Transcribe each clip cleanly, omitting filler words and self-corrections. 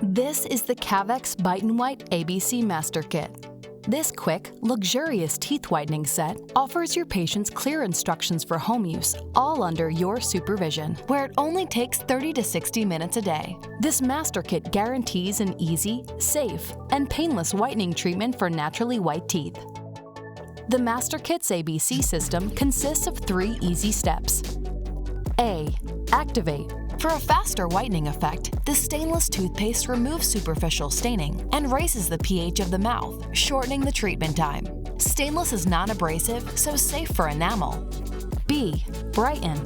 This is the Cavex Bite&White ABC Masterkit. This quick, luxurious teeth whitening set offers your patients clear instructions for home use, all under your supervision, where it only takes 30 to 60 minutes a day. This Masterkit guarantees an easy, safe, and painless whitening treatment for naturally white teeth. The Masterkit's ABC system consists of 3 easy steps. A. Activate. For a faster whitening effect, the stainless toothpaste removes superficial staining and raises the pH of the mouth, shortening the treatment time. Stainless is non-abrasive, so safe for enamel. B. Brighten.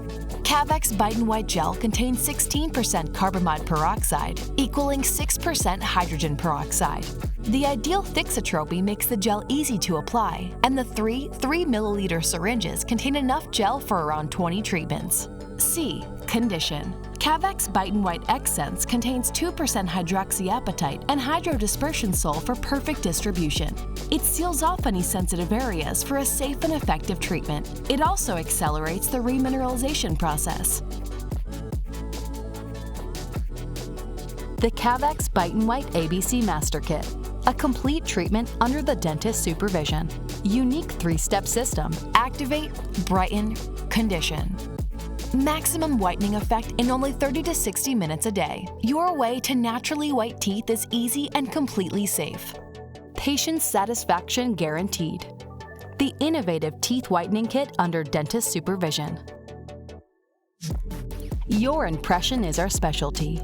Cavex Bite&White gel contains 16% carbamide peroxide, equaling 6% hydrogen peroxide. The ideal thixotropy makes the gel easy to apply, and the 3 3-milliliter syringes contain enough gel for around 20 treatments. C. Condition. Cavex Bite&White ExSense contains 2% hydroxyapatite and hydrodispersion sol for perfect distribution. It seals off any sensitive areas for a safe and effective treatment. It also accelerates the re-mineralization process. The Cavex Bite&White ABC Masterkit. A complete treatment under the dentist's supervision. Unique 3-step system. Activate, brighten, condition. Maximum whitening effect in only 30 to 60 minutes a day. Your way to naturally white teeth is easy and completely safe. Patient satisfaction guaranteed. The innovative teeth whitening kit under dentist supervision. Your impression is our specialty.